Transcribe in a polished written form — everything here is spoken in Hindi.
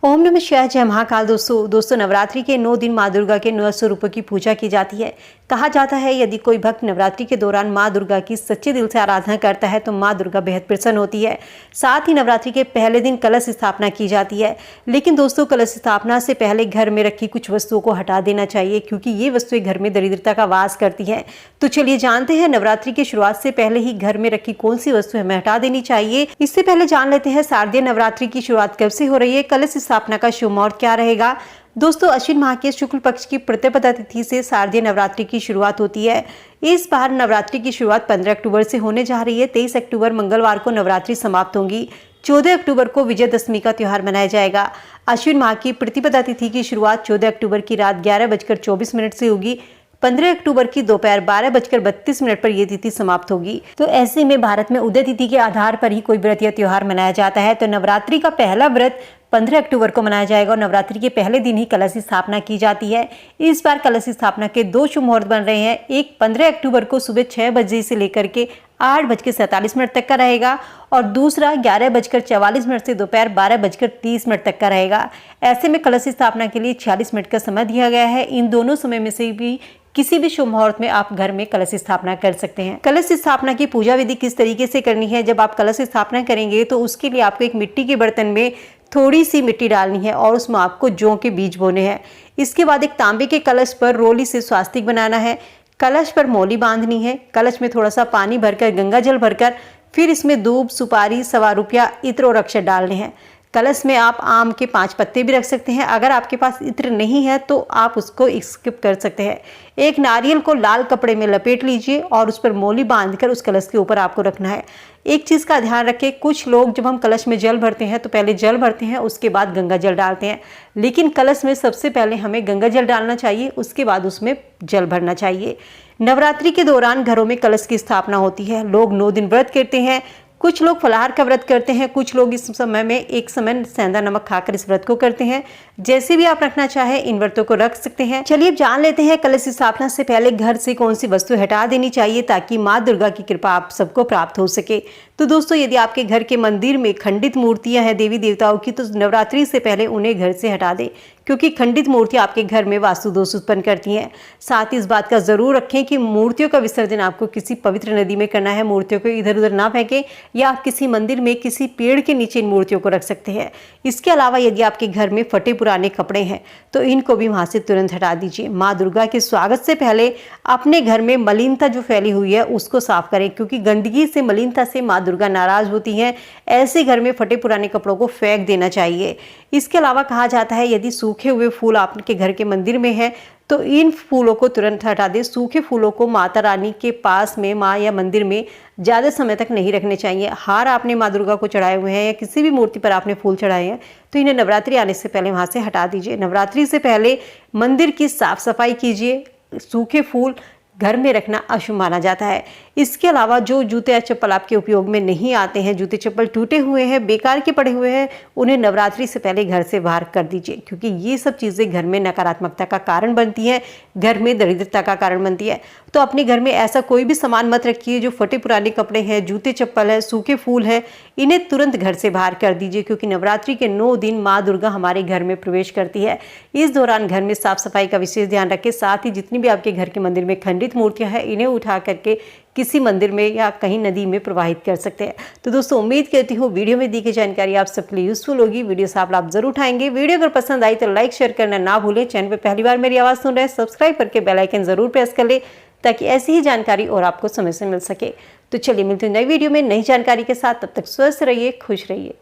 ओम नमः शिवाय, जय महाकाल। दोस्तों नवरात्रि के 9 दिन माँ दुर्गा के 9 स्वरूपों की पूजा की जाती है। कहा जाता है यदि कोई भक्त नवरात्रि के दौरान माँ दुर्गा की सच्चे दिल से आराधना करता है तो माँ दुर्गा बेहद प्रसन्न होती है। साथ ही नवरात्रि के पहले दिन कलश स्थापना की जाती है। लेकिन दोस्तों, कलश स्थापना से पहले घर में रखी कुछ वस्तुओं को हटा देना चाहिए, क्योंकि ये वस्तुएं घर में दरिद्रता का वास करती हैं। तो चलिए जानते हैं नवरात्रि की शुरुआत से पहले ही घर में रखी कौन सी वस्तु हमें हटा देनी चाहिए। इससे पहले जान लेते हैं शारदीय नवरात्रि की शुरुआत कब से हो रही है, कलश स्थापना का शुभ मुहूर्त क्या रहेगा। दोस्तों, अश्विन माह के शुक्ल पक्ष की प्रतिपदा तिथि से शारदीय नवरात्रि की शुरुआत होती है। इस बार नवरात्रि की शुरुआत 15 अक्टूबर से होने जा रही है। 23 अक्टूबर मंगलवार को नवरात्रि समाप्त होंगी। 14 अक्टूबर को विजयदशमी का त्योहार मनाया जाएगा। अश्विन माह की प्रतिपदा तिथि की शुरुआत 14 अक्टूबर की रात 11:24 से होगी। 15 अक्टूबर की दोपहर 12:32 पर यह तिथि समाप्त होगी। तो ऐसे में भारत में उदय तिथि के आधार पर ही कोई व्रत या त्योहार मनाया जाता है। तो नवरात्रि का पहला व्रत 15 अक्टूबर को मनाया जाएगा और नवरात्रि के पहले दिन ही कलश स्थापना की जाती है। इस बार कलश स्थापना के 2 शुभ मुहूर्त बन रहे हैं। एक 15 अक्टूबर को सुबह 6 बजे से लेकर के 8:47 तक का रहेगा और दूसरा 11:44 से दोपहर 12:30 तक का रहेगा। ऐसे में कलश स्थापना के लिए 46 मिनट का समय दिया गया है। इन दोनों समय में से भी किसी भी शुभ मुहूर्त में आप घर में कलश स्थापना कर सकते हैं। कलश स्थापना की पूजा विधि किस तरीके से करनी है, जब आप कलश स्थापना करेंगे तो उसके लिए आपको एक मिट्टी के बर्तन में थोड़ी सी मिट्टी डालनी है और उसमें आपको जौ के बीज बोने हैं। इसके बाद एक तांबे के कलश पर रोली से स्वास्तिक बनाना है। कलश पर मौली बांधनी है। कलश में थोड़ा सा पानी भरकर, गंगा जल भरकर, फिर इसमें दूब, सुपारी, सवा रुपया, इत्र और अक्षत डालने हैं। कलश में आप आम के 5 पत्ते भी रख सकते हैं। अगर आपके पास इत्र नहीं है तो आप उसको स्किप कर सकते हैं। एक नारियल को लाल कपड़े में लपेट लीजिए और उस पर मौली बांधकर उस कलश के ऊपर आपको रखना है। एक चीज़ का ध्यान रखें, कुछ लोग जब हम कलश में जल भरते हैं तो पहले जल भरते हैं, उसके बाद गंगा जल डालते हैं। लेकिन कलश में सबसे पहले हमें गंगा जल डालना चाहिए, उसके बाद उसमें जल भरना चाहिए। नवरात्रि के दौरान घरों में कलश की स्थापना होती है। लोग 9 दिन व्रत करते हैं। कुछ लोग फलाहार का व्रत करते हैं, कुछ लोग इस समय में एक समय सेंधा नमक खाकर इस व्रत को करते हैं। जैसे भी आप रखना चाहें इन व्रतों को रख सकते हैं। चलिए जान लेते हैं कलश स्थापना से पहले घर से कौन सी वस्तु हटा देनी चाहिए ताकि माँ दुर्गा की कृपा आप सबको प्राप्त हो सके। तो दोस्तों, यदि आपके घर के मंदिर में खंडित मूर्तियां हैं देवी देवताओं की, तो नवरात्रि से पहले उन्हें घर से हटा दें, क्योंकि खंडित मूर्तियां आपके घर में वास्तु दोष उत्पन्न करती हैं। साथ ही इस बात का जरूर रखें कि मूर्तियों का विसर्जन आपको किसी पवित्र नदी में करना है। मूर्तियों को इधर उधर ना फेंकें या आप किसी मंदिर में किसी पेड़ के नीचे इन मूर्तियों को रख सकते हैं। इसके अलावा यदि आपके घर में फटे पुराने कपड़े हैं तो इनको भी वहां से तुरंत हटा दीजिए। माँ दुर्गा के स्वागत से पहले अपने घर में मलिनता जो फैली हुई है उसको साफ करें, क्योंकि गंदगी से, मलिनता से माँ दुर्गा नाराज होती हैं। ऐसे घर में फटे पुराने कपड़ों को फेंक देना चाहिए। इसके अलावा कहा जाता है यदि सूखे हुए फूल आपके घर के मंदिर में है तो इन फूलों को तुरंत हटा दें। सूखे फूलों को माता रानी के पास में, माँ या मंदिर में ज़्यादा समय तक नहीं रखने चाहिए। हार आपने माँ दुर्गा को चढ़ाए हुए हैं या किसी भी मूर्ति पर आपने फूल चढ़ाए हैं तो इन्हें नवरात्रि आने से पहले वहाँ से हटा दीजिए। नवरात्रि से पहले मंदिर की साफ सफाई कीजिए। सूखे फूल घर में रखना अशुभ माना जाता है। इसके अलावा जो जूते या चप्पल आपके उपयोग में नहीं आते हैं, जूते चप्पल टूटे हुए हैं, बेकार के पड़े हुए हैं, उन्हें नवरात्रि से पहले घर से बाहर कर दीजिए, क्योंकि ये सब चीज़ें घर में नकारात्मकता का कारण बनती हैं, घर में दरिद्रता का कारण बनती है। तो अपने घर में ऐसा कोई भी सामान मत रखिए जो फटे पुराने कपड़े हैं, जूते चप्पल है, सूखे फूल है, इन्हें तुरंत घर से बाहर कर दीजिए, क्योंकि नवरात्रि के 9 दिन माँ दुर्गा हमारे घर में प्रवेश करती है। इस दौरान घर में साफ सफाई का विशेष ध्यान रखें। साथ ही जितनी भी आपके घर के मंदिर में खंडित मूर्तियां हैं इन्हें उठा करके किसी मंदिर में या कहीं नदी में प्रवाहित कर सकते हैं। तो दोस्तों, उम्मीद करती हूँ वीडियो में दी गई जानकारी आप सबके लिए यूजफुल होगी। वीडियो से आप लाभ जरूर उठाएंगे। वीडियो अगर पसंद आई तो लाइक शेयर करना ना भूलें। चैनल पर पहली बार मेरी आवाज़ सुन रहे हैं, सब्सक्राइब करके बेल आइकन जरूर प्रेस कर ले ताकि ऐसी ही जानकारी और आपको समय से मिल सके। तो चलिए मिलते हैं नई वीडियो में नई जानकारी के साथ। तब तक स्वस्थ रहिए, खुश रहिए।